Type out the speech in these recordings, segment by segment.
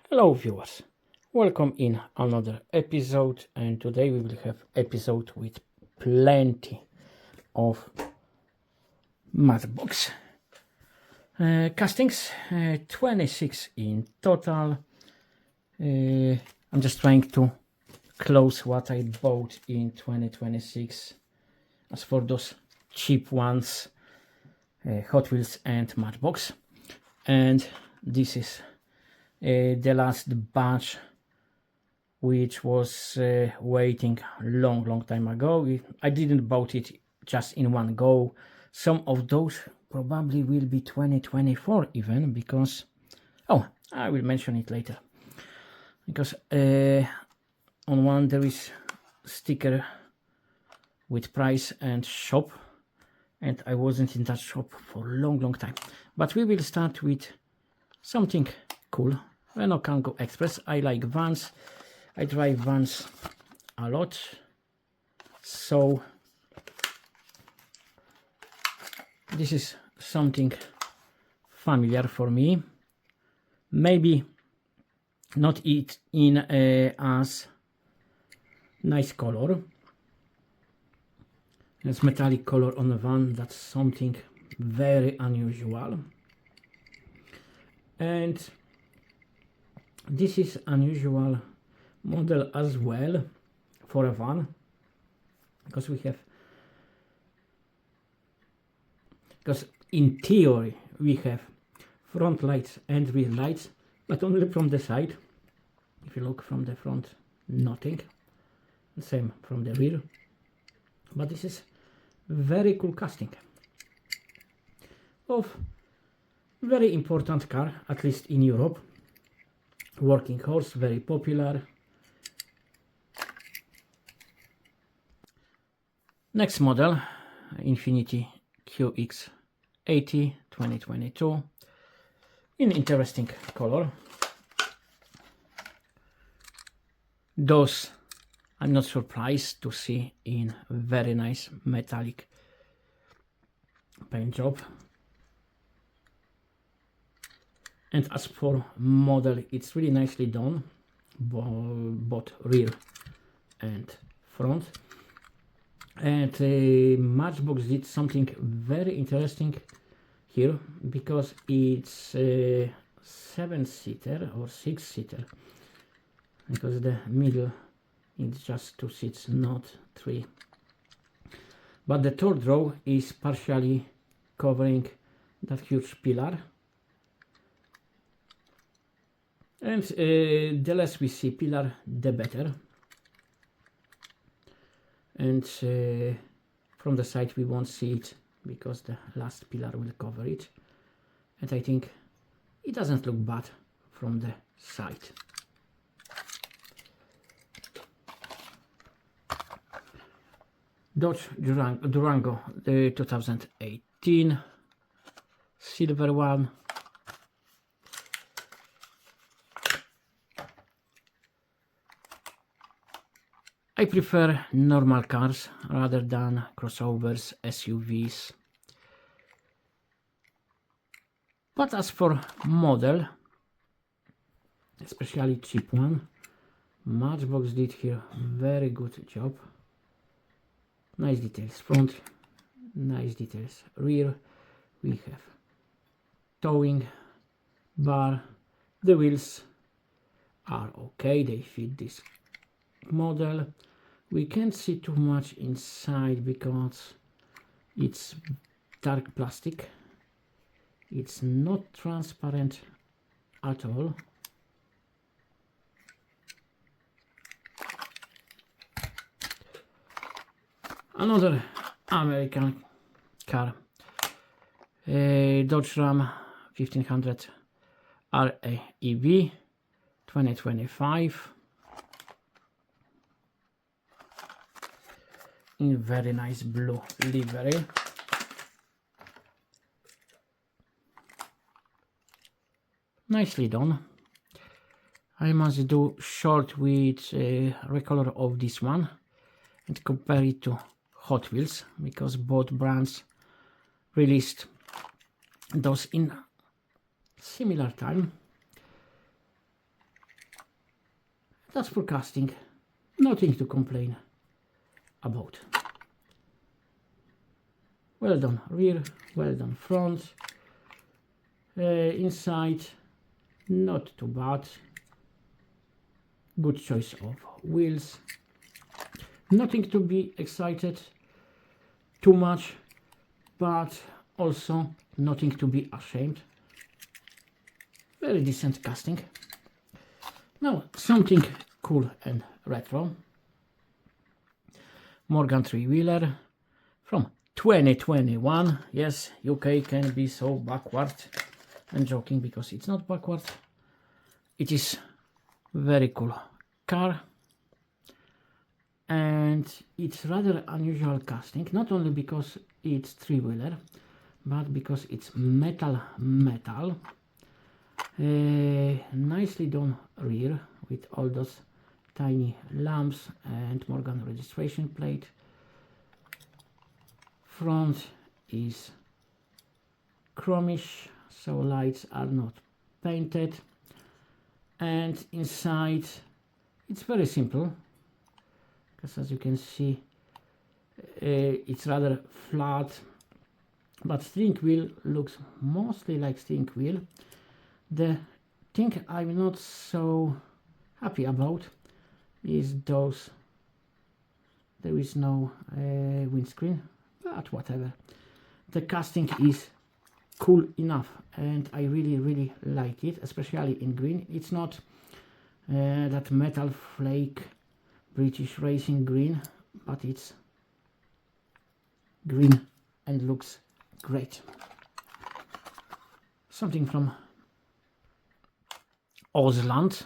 Hello viewers, welcome in another episode, and today we will have episode with plenty of Matchbox castings, 26 in total. I'm just trying to close what I bought in 2026. As for those cheap ones, Hot Wheels and Matchbox, and this is the last batch, which was waiting long time ago. I didn't bought it just in one go. Some of those probably will be 2024 even, because I will mention it later, because on one there is sticker with price and shop, and I wasn't in that shop for a long time. But we will start with something cool. Renault Kangoo Express. I like vans. I drive vans a lot, so this is something familiar for me. Maybe not it in as nice color. It's metallic color on a van. That's something very unusual. And this is unusual model as well for a van, because in theory we have front lights and rear lights, but only from the side. If you look from the front, nothing. Same from the rear. But this is very cool casting of very important car, at least in Europe. Working horse, very popular. Next model, Infiniti QX80 2022 in interesting color. Those I'm not surprised to see in very nice metallic paint job. And as for model, it's really nicely done, both rear and front. And Matchbox did something very interesting here, because it's a 7-seater or 6-seater, because the middle it's just 2 seats, not 3. But the third row is partially covering that huge pillar. And the less we see pillar, the better. And from the side we won't see it, because the last pillar will cover it. And I think it doesn't look bad from the side. Dodge Durango, the 2018 silver one. I prefer normal cars rather than crossovers, SUVs. But as for model, especially cheap one, Matchbox did here very good job. Nice details front, nice details rear. We have towing bar. The wheels are okay, they fit this model. We can't see too much inside because it's dark plastic. It's not transparent at all. Another American car, Dodge Ram 1500 RAEV 2025 in very nice blue livery. Nicely done. I must do short with recolor of this one and compare it to Hot Wheels, because both brands released those in similar time. that's for casting. Nothing to complain about. Well done rear, well done front. Inside, not too bad. Good choice of wheels. Nothing to be excited too much, but also nothing to be ashamed. Very decent casting. Now something cool and retro. Morgan three-wheeler from 2021. Yes, UK can be so backward. I'm joking because it's not backward. It is very cool car, and it's rather unusual casting, not only because it's three-wheeler, but because it's metal. Nicely done rear with all those tiny lamps and Morgan registration plate. Front is chromish, so lights are not painted, and inside it's very simple, because as you can see it's rather flat, but steering wheel looks mostly like steering wheel. The thing I'm not so happy about is those, there is no windscreen, but whatever. The casting is cool enough and I really like it, especially in green. It's not that metal flake British racing green, but it's green and looks great. Something from Ausland,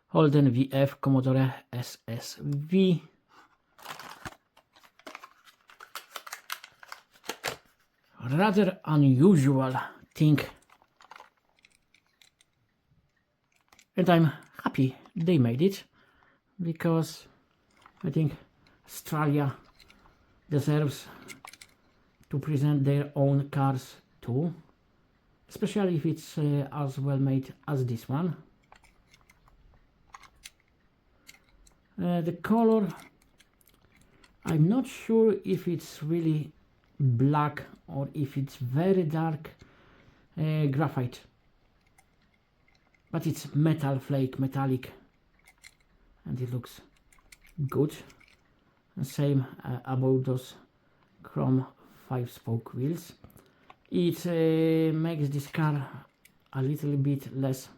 Holden VF Commodore SSV. Rather unusual thing, and I'm happy they made it, because I think Australia deserves to present their own cars too, especially if it's as well made as this one. The color, I'm not sure if it's really black or if it's very dark graphite, but it's metal flake, metallic, and it looks good. And same about those chrome 5-spoke wheels. It makes this car a little bit less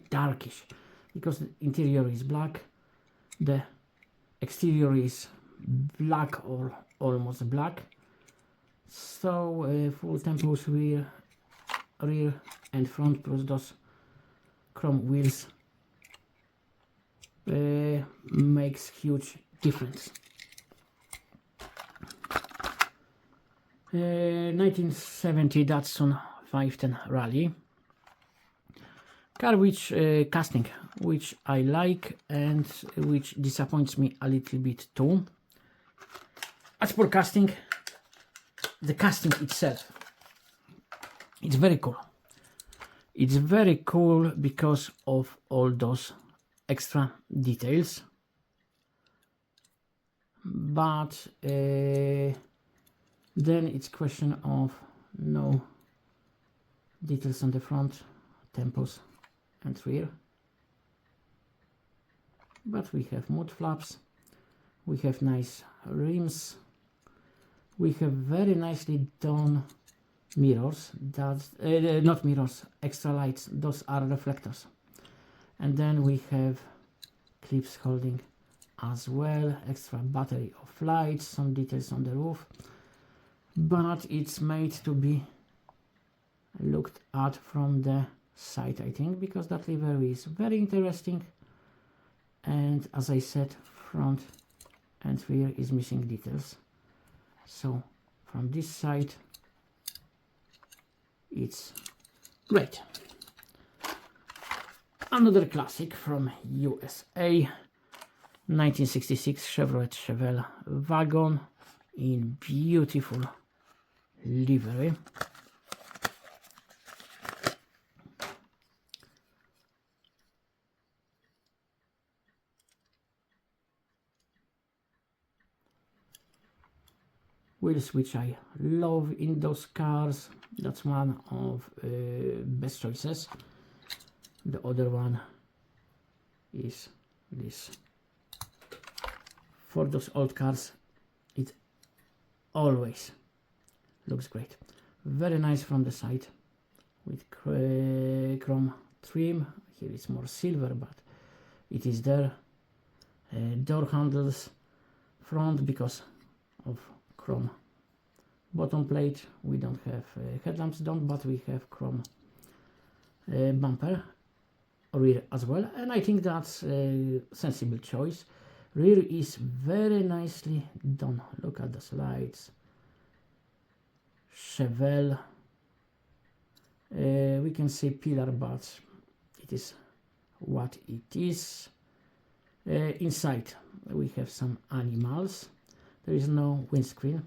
darkish, because the interior is black, the exterior is black or almost black. So full tempos rear and front plus those chrome wheels makes huge difference. 1970 Datsun 510 Rally car, which casting which I like and which disappoints me a little bit too. As for casting, the casting itself, it's very cool. It's very cool because of all those extra details, but then it's question of no details on the front, tempos and rear. But we have mud flaps, we have nice rims, we have very nicely done mirrors, that's not mirrors, extra lights, those are reflectors. And then we have clips holding as well, extra battery of lights, some details on the roof, but it's made to be looked at from the side, I think, because that livery is very interesting, and as I said, front and rear is missing details. So from this side it's great. Another classic from USA, 1966 Chevrolet Chevelle wagon in beautiful livery. wheels, which I love in those cars. That's one of best choices. The other one is this. For those old cars, it always looks great. Very nice from the side with chrome trim. Here it's more silver, but it is there. Door handles, front because of chrome bottom plate. We don't have headlamps done, but we have chrome bumper. Rear as well, and I think that's a sensible choice. Rear is very nicely done. Look at the slides. Chevelle. We can see pillar, but it is what it is. Inside we have some animals. There is no windscreen,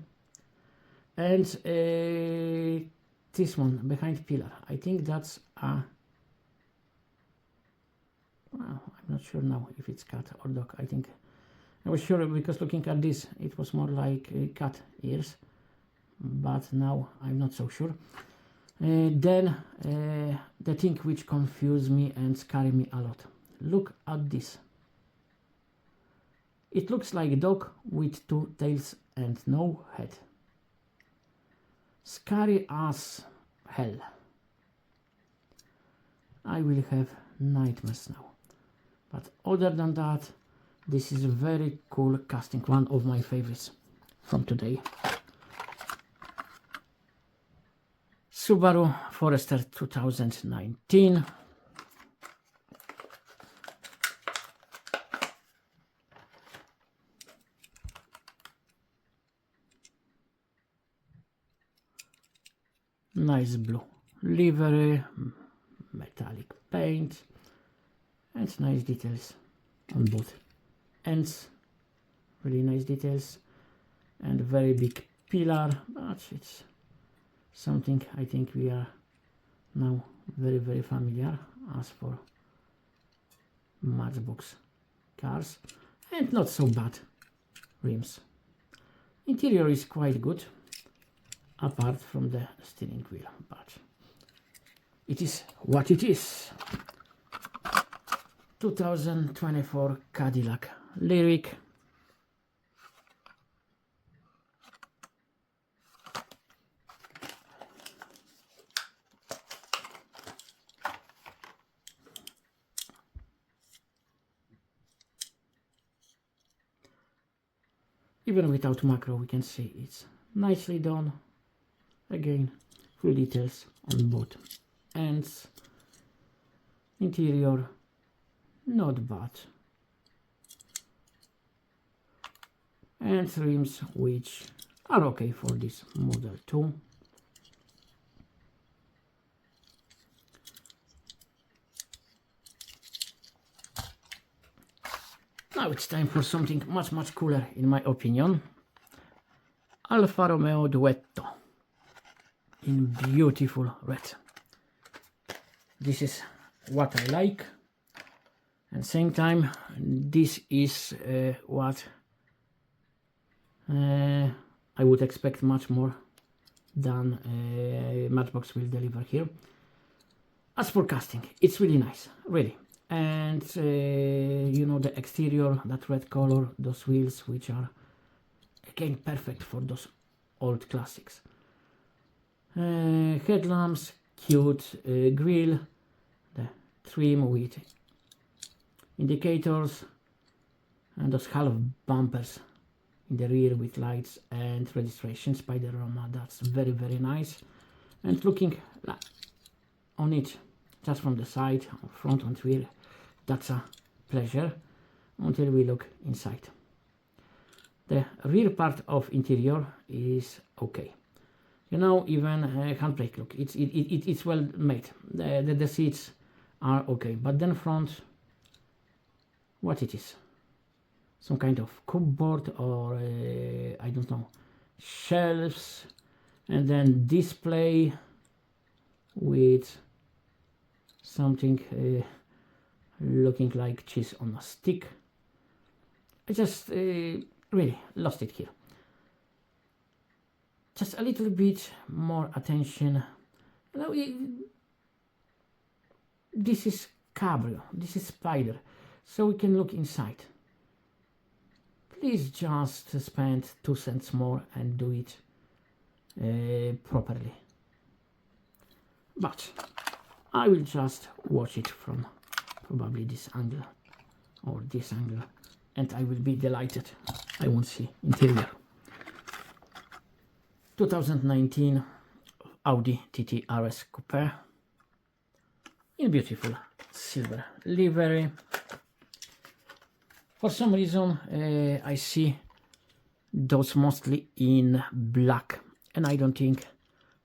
and this one behind pillar, I think that's a I'm not sure now if it's cat or dog. I was sure because looking at this it was more like cat ears, but now I'm not so sure. Then the thing which confused me and scared me a lot. Look at this. It looks like a dog with two tails and no head. Scary as hell. I will have nightmares now. But other than that, this is a very cool casting, one of my favorites from today. Subaru Forester 2019. Nice blue livery, metallic paint, and nice details on both ends. Really nice details and very big pillar, but it's something I think we are now very familiar as for Matchbox cars, and not so bad rims. Interior is quite good apart from the steering wheel, but it is what it is. 2024 Cadillac Lyric. Even without macro we can see it's nicely done. Again, full details on both ends. Interior not bad, and rims which are okay for this model too. Now it's time for something much cooler in my opinion. Alfa Romeo Duetto in beautiful red. This is what I like, and same time this is what I would expect much more than Matchbox will deliver here. As for casting, it's really nice, really, and you know, the exterior, that red color, those wheels which are again perfect for those old classics. Headlamps, cute grille, the trim with indicators, and those half bumpers in the rear with lights and registration Spider-Roma. That's very nice. And looking on it just from the side, front and rear, that's a pleasure until we look inside. The rear part of interior is okay. You know, even handbrake, look, it's well made. The seats are okay, but then front, what it is? Some kind of cupboard or I don't know, shelves, and then display with something looking like cheese on a stick. I just really lost it here. just a little bit more attention. You know, this is Cabrio, this is Spider, so we can look inside. Please just spend 2 cents more and do it properly. But I will just watch it from probably this angle or this angle, and I will be delighted. I won't see interior. 2019 Audi TT RS Coupe in beautiful silver livery. For some reason I see those mostly in black, and I don't think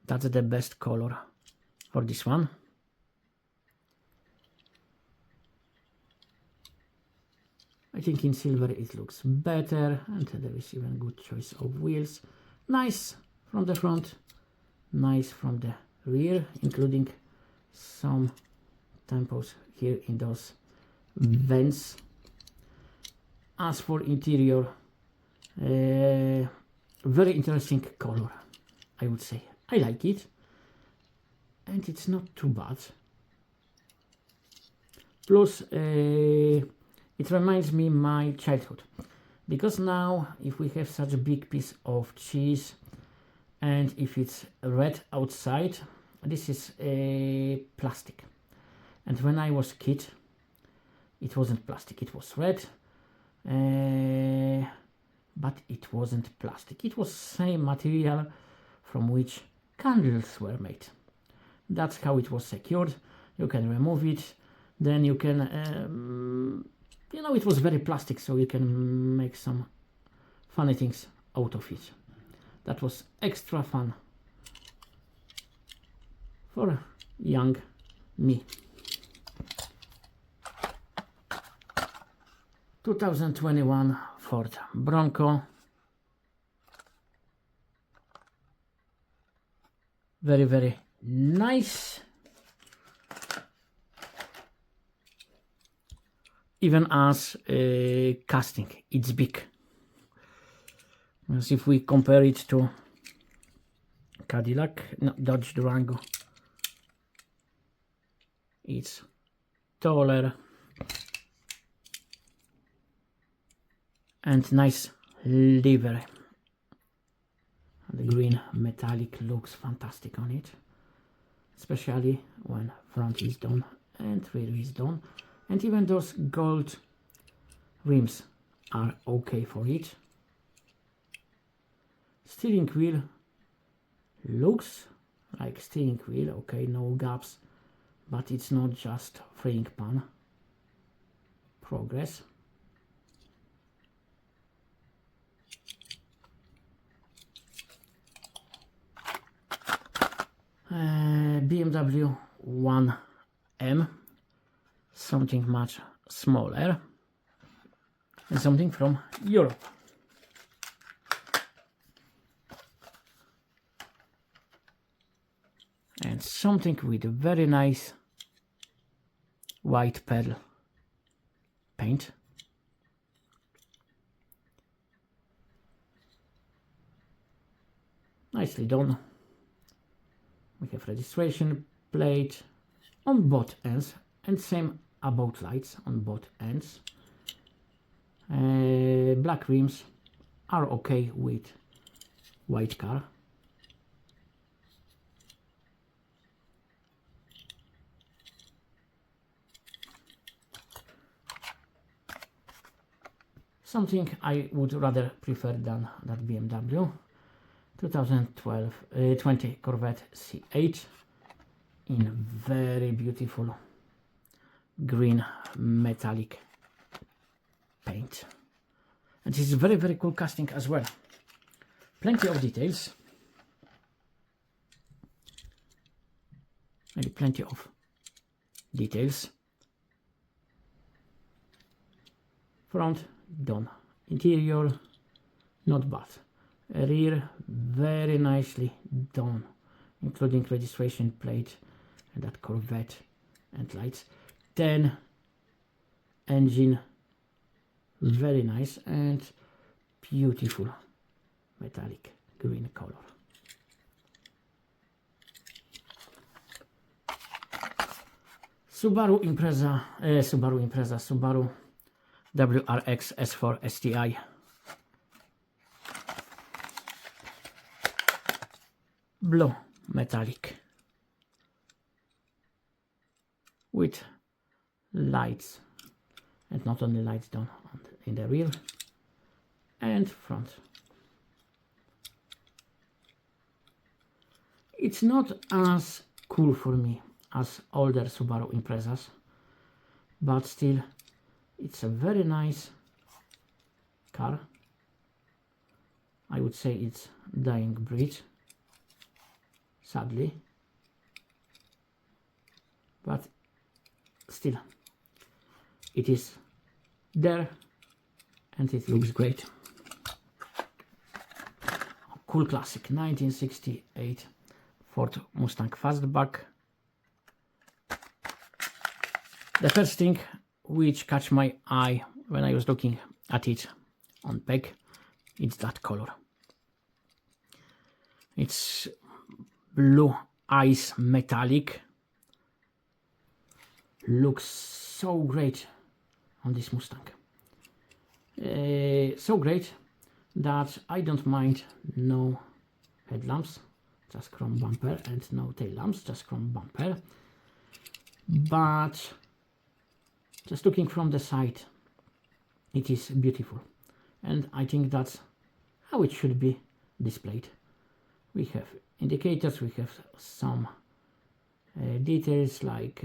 that's the best color for this one. I think in silver it looks better, and there is even good choice of wheels. Nice from the front, nice from the rear, including some tempos here in those vents. As for interior, very interesting color, I would say. I like it, and it's not too bad. Plus it reminds me my childhood, because now if we have such a big piece of cheese and if it's red outside, this is plastic, and when I was a kid it wasn't plastic, it was red, but it wasn't plastic, it was same material from which candles were made. That's how it was secured. You can remove it, then you can you know, it was very plastic, so you can make some funny things out of it. That was extra fun for young me. 2021 Ford Bronco. Very, very nice. Even as casting, it's big. As if we compare it to Cadillac, no, Dodge Durango, it's taller and nice livery. The green metallic looks fantastic on it, especially when front is done and rear is done. And even those gold rims are okay for it. Steering wheel looks like steering wheel, okay, no gaps, but it's not just freeing pan. Progress. BMW 1M, something much smaller, and something from Europe. And something with a very nice white pearl paint. Nicely done. We have registration plate on both ends, and same about lights on both ends. Black rims are okay with white car. Something I would rather prefer than that BMW. 2020 Corvette C8 in very beautiful green metallic paint. And this is very, very cool casting as well. Plenty of details. Maybe plenty of details. Front done. Interior not bad. Rear very nicely done, including registration plate and that Corvette and lights. 10 engine, very nice and beautiful metallic green color. Subaru WRX S4 STI. Blue metallic with lights, and not only lights down in the rear and front. It's not as cool for me as older Subaru Imprezas, but still it's a very nice car. I would say it's dying breed, sadly, but still it is there and it looks great. Cool classic 1968 Ford Mustang Fastback. The first thing which caught my eye when I was looking at it on peg, it's that color. It's blue ice metallic. Looks so great on this Mustang. So great that I don't mind no headlamps, just chrome bumper, and no tail lamps, just chrome bumper. But just looking from the side, it is beautiful, and I think that's how it should be displayed. We have indicators, we have some details like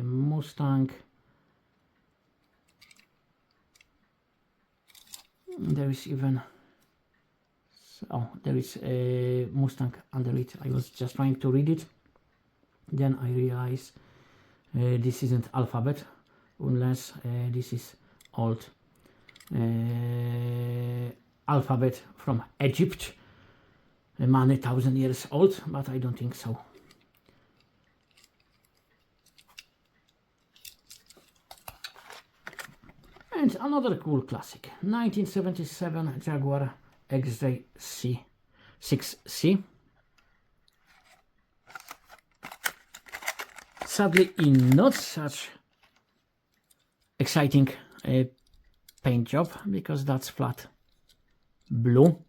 Mustang. There is even, oh, there is a Mustang under it. I was just trying to read it, then I realized this isn't alphabet, unless this is old alphabet from Egypt, many 1,000 years old, but I don't think so. And another cool classic, 1977 Jaguar XJ 6C. Sadly, in not such exciting paint job, because that's flat blue,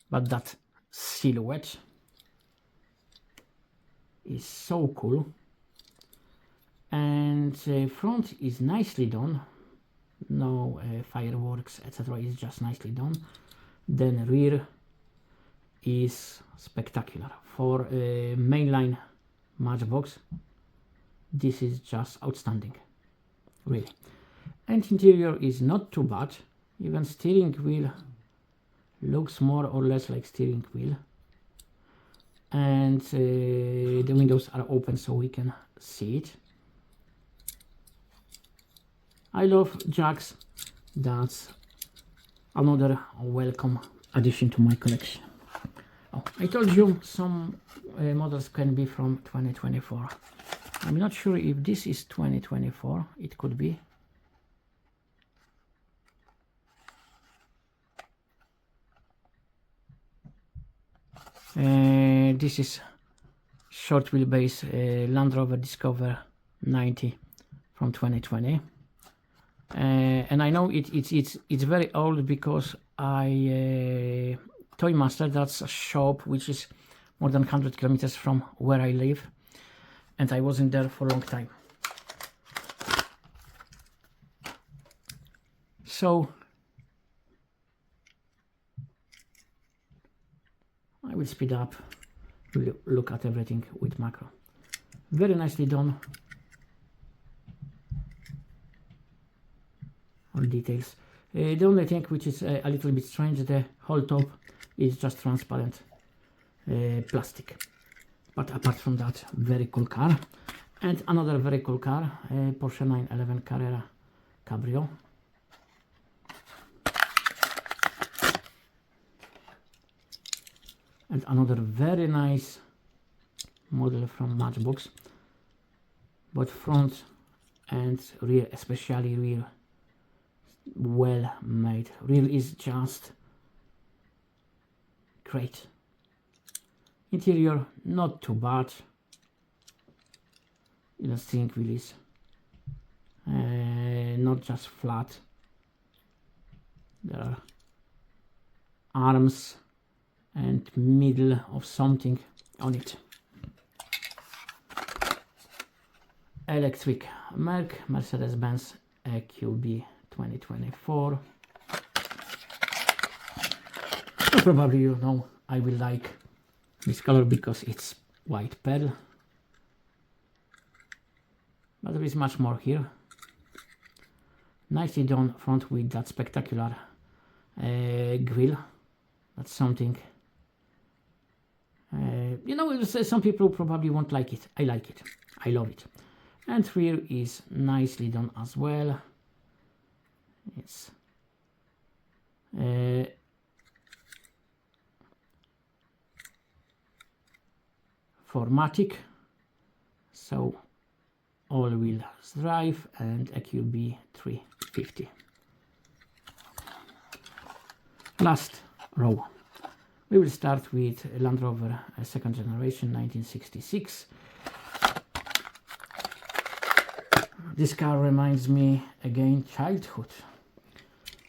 but that silhouette is so cool. And front is nicely done, no fireworks etc, it's just nicely done. Then rear is spectacular for mainline Matchbox. This is just outstanding, really. And interior is not too bad, even steering wheel looks more or less like steering wheel, and the windows are open so we can see it. I love jacks, that's another welcome addition to my collection. Oh, I told you some models can be from 2024. I'm not sure if this is 2024, it could be. This is short wheelbase Land Rover Discover 90 from 2020. And I know it's very old because I Toy Master, that's a shop which is more than 100 kilometers from where I live, and I wasn't there for a long time. So I will speed up, look at everything with macro. Very nicely done. All details. The only thing which is a little bit strange, the whole top is just transparent plastic. But apart from that, very cool car. And another very cool car, Porsche 911 Carrera Cabrio. And another very nice model from Matchbox. Both front and rear, especially rear, well made. Rear is just great. Interior not too bad. Even steering wheel is not just flat. There are arms and middle of something on it. Electric Mercedes-Benz EQB 2024. So probably you know I will like this color because it's white pearl. But there is much more here. Nicely done front with that spectacular grille. That's something. You know, some people probably won't like it. I like it. I love it. And rear is nicely done as well. It's Formatic, so all-wheel drive and EQB 350. Last row. We will start with Land Rover second generation 1966. This car reminds me again childhood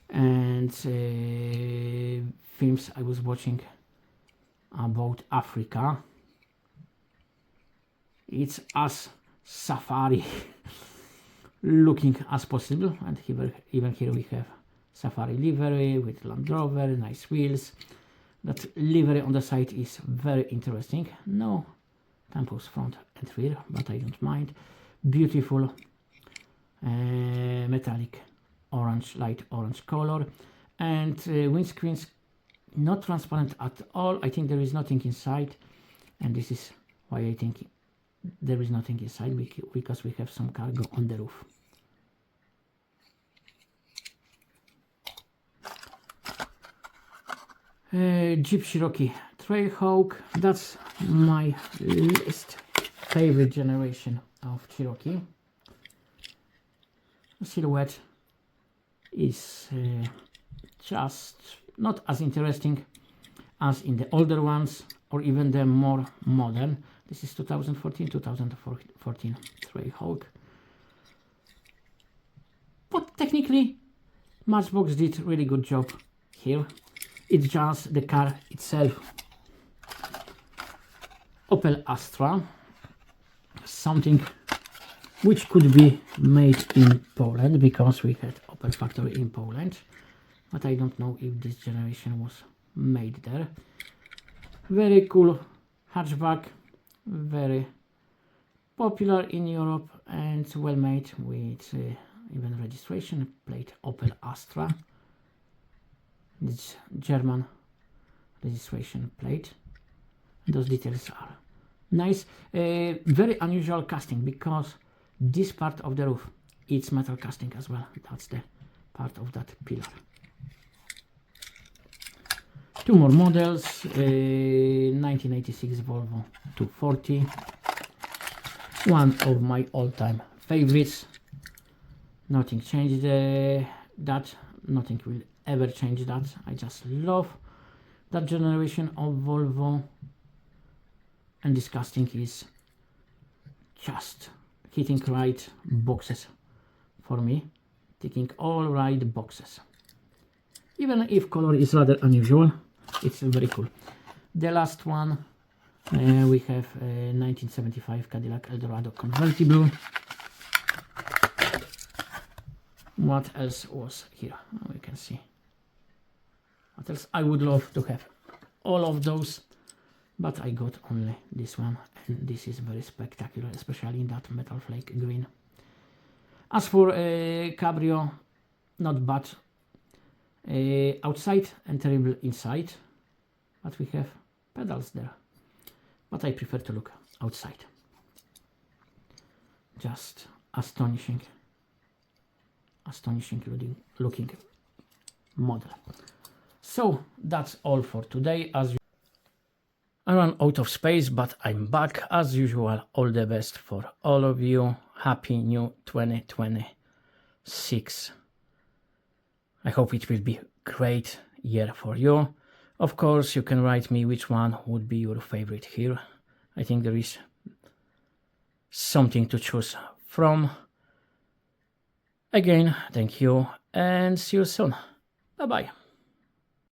and films I was watching about Africa. It's as safari looking as possible, and even here we have safari livery with Land Rover, nice wheels. That livery on the side is very interesting. No tampons front and rear, but I don't mind. Beautiful metallic orange, light orange color, and windscreens not transparent at all. I think there is nothing inside, and this is why I think there is nothing inside, because we have some cargo on the roof. Jeep Cherokee Trailhawk, that's my least favorite generation of Cherokee. The silhouette is just not as interesting as in the older ones or even the more modern. This is 2014 Trailhawk. But technically, Matchbox did really good job here. It's just the car itself. Opel Astra, something which could be made in Poland, because we had Opel factory in Poland, but I don't know if this generation was made there. Very cool hatchback, very popular in Europe and well made, with even registration plate Opel Astra. This German registration plate. Those details are nice. Very unusual casting, because this part of the roof, it's metal casting as well. That's the part of that pillar. Two more models. 1986 Volvo 240. One of my all-time favorites. Nothing changed that. Nothing will ever change that. I just love that generation of Volvo, and this casting is just hitting right boxes for me, ticking all right boxes. Even if color is rather unusual, it's very cool. The last one, we have a 1975 Cadillac Eldorado convertible. What else was here? We can see. What else? I would love to have all of those, but I got only this one, and this is very spectacular, especially in that metal flake green. As for Cabrio, not bad outside and terrible inside, but we have pedals there, but I prefer to look outside. Just astonishing looking model. So that's all for today. As I ran out of space, but I'm back as usual. All the best for all of you. Happy new 2026. I hope it will be a great year for you. Of course, you can write me which one would be your favorite here. I think there is something to choose from. Again, thank you and see you soon. Bye bye.